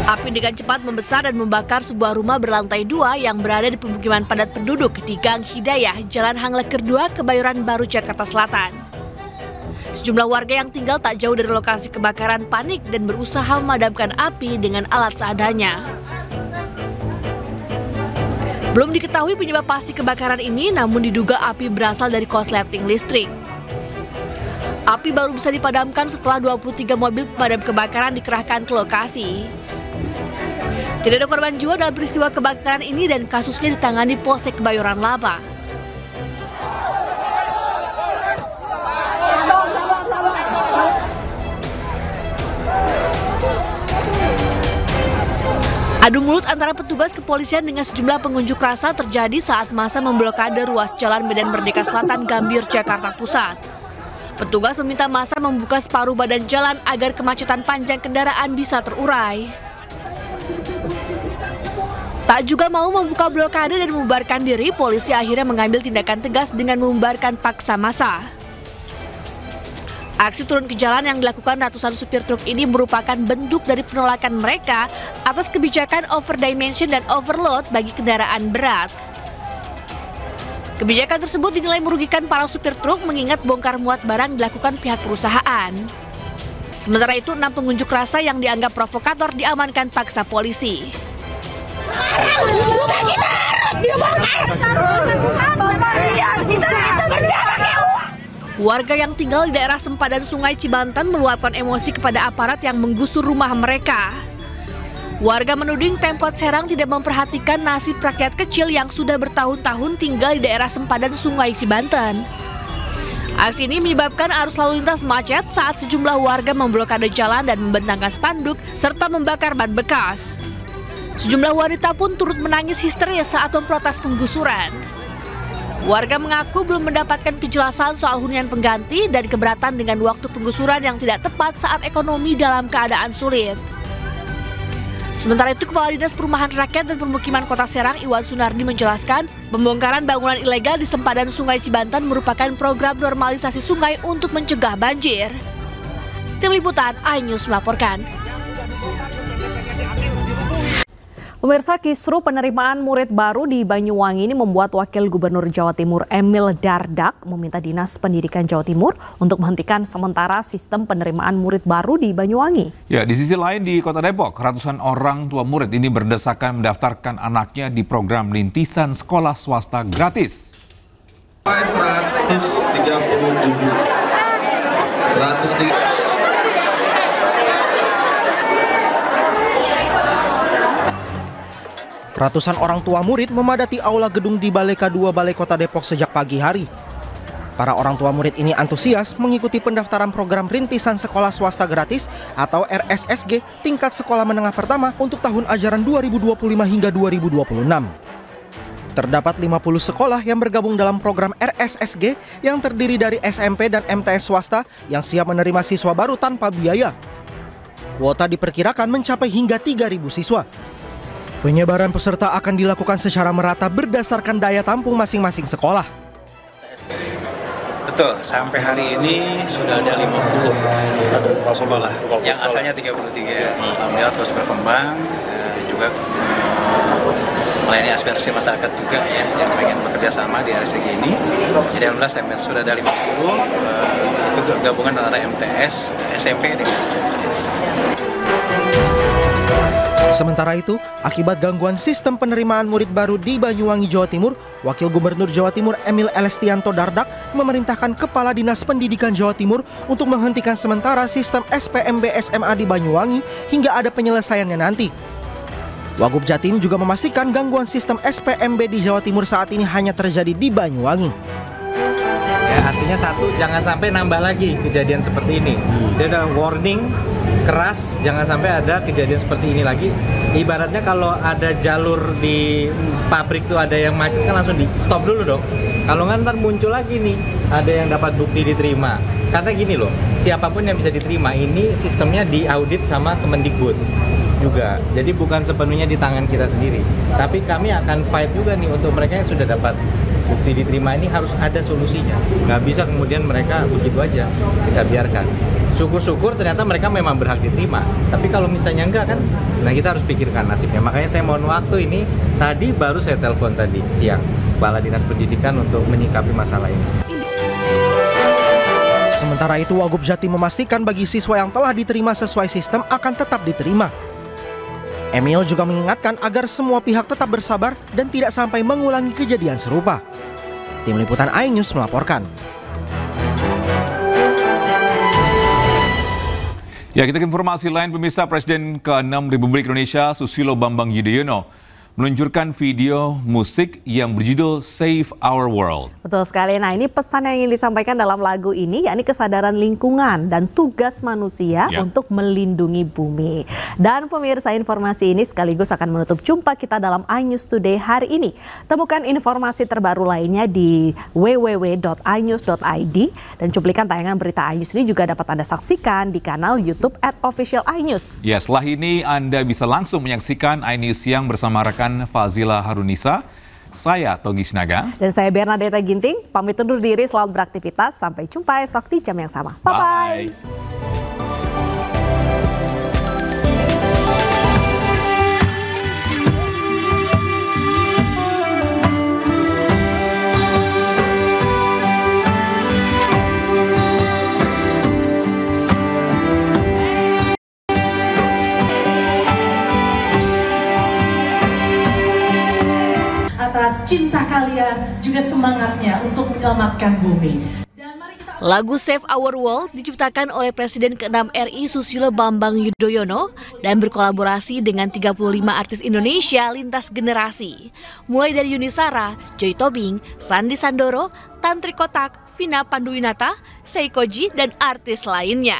Api dengan cepat membesar dan membakar sebuah rumah berlantai 2 yang berada di pemukiman padat penduduk di Gang Hidayah, Jalan Hangleker 2, Kebayoran Baru, Jakarta Selatan. Sejumlah warga yang tinggal tak jauh dari lokasi kebakaran panik dan berusaha memadamkan api dengan alat seadanya. Belum diketahui penyebab pasti kebakaran ini, namun diduga api berasal dari korsleting listrik. Api baru bisa dipadamkan setelah 23 mobil pemadam kebakaran dikerahkan ke lokasi. Tidak ada korban jiwa dalam peristiwa kebakaran ini dan kasusnya ditangani Polsek Kebayoran Lama. Adu mulut antara petugas kepolisian dengan sejumlah pengunjuk rasa terjadi saat massa memblokade ruas Jalan Medan Merdeka Selatan Gambir, Jakarta Pusat. Petugas meminta massa membuka separuh badan jalan agar kemacetan panjang kendaraan bisa terurai. Tak juga mau membuka blokade dan membubarkan diri, polisi akhirnya mengambil tindakan tegas dengan membubarkan paksa massa. Aksi turun ke jalan yang dilakukan ratusan supir truk ini merupakan bentuk dari penolakan mereka atas kebijakan overdimension dan overload bagi kendaraan berat. Kebijakan tersebut dinilai merugikan para supir truk mengingat bongkar muat barang dilakukan pihak perusahaan. Sementara itu, 6 pengunjuk rasa yang dianggap provokator diamankan paksa polisi. Warga yang tinggal di daerah sempadan Sungai Cibanten meluapkan emosi kepada aparat yang menggusur rumah mereka. Warga menuding Pemkot Serang tidak memperhatikan nasib rakyat kecil yang sudah bertahun-tahun tinggal di daerah sempadan Sungai Cibanten. Aksi ini menyebabkan arus lalu lintas macet saat sejumlah warga memblokade jalan dan membentangkan spanduk serta membakar ban bekas. Sejumlah wanita pun turut menangis histeris saat memprotes penggusuran. Warga mengaku belum mendapatkan kejelasan soal hunian pengganti dan keberatan dengan waktu penggusuran yang tidak tepat saat ekonomi dalam keadaan sulit. Sementara itu, Kepala Dinas Perumahan Rakyat dan Permukiman Kota Serang, Iwan Sunardi, menjelaskan pembongkaran bangunan ilegal di sempadan Sungai Cibanten merupakan program normalisasi sungai untuk mencegah banjir. Tim Liputan iNews melaporkan. Pemirsa, kisru penerimaan murid baru di Banyuwangi ini membuat Wakil Gubernur Jawa Timur Emil Dardak meminta Dinas Pendidikan Jawa Timur untuk menghentikan sementara sistem penerimaan murid baru di Banyuwangi. Ya, di sisi lain di Kota Depok, ratusan orang tua murid ini berdesakan mendaftarkan anaknya di program rintisan sekolah swasta gratis. 137. Ratusan orang tua murid memadati aula gedung di Balai K2 Balai Kota Depok sejak pagi hari. Para orang tua murid ini antusias mengikuti pendaftaran program rintisan sekolah swasta gratis atau RSSG tingkat sekolah menengah pertama untuk tahun ajaran 2025 hingga 2026. Terdapat 50 sekolah yang bergabung dalam program RSSG yang terdiri dari SMP dan MTS swasta yang siap menerima siswa baru tanpa biaya. Kuota diperkirakan mencapai hingga 3.000 siswa. Penyebaran peserta akan dilakukan secara merata berdasarkan daya tampung masing-masing sekolah. Betul, sampai hari ini sudah ada 50 sekolah yang asalnya 33. Alhamdulillah terus berkembang, juga melayani aspirasi masyarakat juga ya yang pengen bekerja sama di RSG ini. Jadi alhamdulillah sudah ada 50, itu gabungan antara MTS, SMP dengan MTS. Sementara itu, akibat gangguan sistem penerimaan murid baru di Banyuwangi, Jawa Timur, Wakil Gubernur Jawa Timur Emil Elestianto Dardak memerintahkan Kepala Dinas Pendidikan Jawa Timur untuk menghentikan sementara sistem SPMB SMA di Banyuwangi hingga ada penyelesaiannya nanti. Wagub Jatim juga memastikan gangguan sistem SPMB di Jawa Timur saat ini hanya terjadi di Banyuwangi. Ya, artinya satu, jangan sampai nambah lagi kejadian seperti ini. Saya udah warning keras, jangan sampai ada kejadian seperti ini lagi. Ibaratnya kalau ada jalur di pabrik tuh ada yang macet kan langsung di stop dulu dong. Kalau nggak ntar muncul lagi nih, ada yang dapat bukti diterima. Karena gini loh, siapapun yang bisa diterima ini sistemnya diaudit sama Kemendikbud juga. Jadi bukan sepenuhnya di tangan kita sendiri. Tapi kami akan fight juga nih untuk mereka yang sudah dapat bukti diterima ini harus ada solusinya. Nggak bisa kemudian mereka begitu aja kita biarkan. Syukur-syukur ternyata mereka memang berhak diterima. Tapi kalau misalnya enggak kan, nah kita harus pikirkan nasibnya. Makanya saya mohon waktu ini, tadi baru saya telepon tadi siang Kepala Dinas Pendidikan untuk menyikapi masalah ini. Sementara itu, Wagub Jatim memastikan bagi siswa yang telah diterima sesuai sistem akan tetap diterima. Emil juga mengingatkan agar semua pihak tetap bersabar dan tidak sampai mengulangi kejadian serupa. Tim Liputan iNews melaporkan. Ya, kita ke informasi lain, pemirsa. Presiden ke-6 Republik Indonesia Susilo Bambang Yudhoyono meluncurkan video musik yang berjudul Save Our World. Betul sekali. Nah, ini pesan yang ingin disampaikan dalam lagu ini, yakni kesadaran lingkungan dan tugas manusia untuk melindungi bumi. Dan pemirsa, informasi ini sekaligus akan menutup jumpa kita dalam iNews Today hari ini. Temukan informasi terbaru lainnya di www.inews.id dan cuplikan tayangan berita iNews ini juga dapat Anda saksikan di kanal YouTube @officialinews. Ya, setelah ini Anda bisa langsung menyaksikan iNews Siang bersama rekan Fazila Harunisa, saya Togi Sinaga. Dan saya Bernadetta Ginting, pamit undur diri, selamat beraktivitas, sampai jumpa esok di jam yang sama. Bye-bye. Atas cinta kalian juga semangatnya untuk menyelamatkan bumi. Lagu Save Our World diciptakan oleh Presiden ke-6 RI Susilo Bambang Yudhoyono dan berkolaborasi dengan 35 artis Indonesia lintas generasi. Mulai dari Yuni Shara, Joy Tobing, Sandi Sandoro, Tantri Kotak, Vina Panduwinata, Seikoji, dan artis lainnya.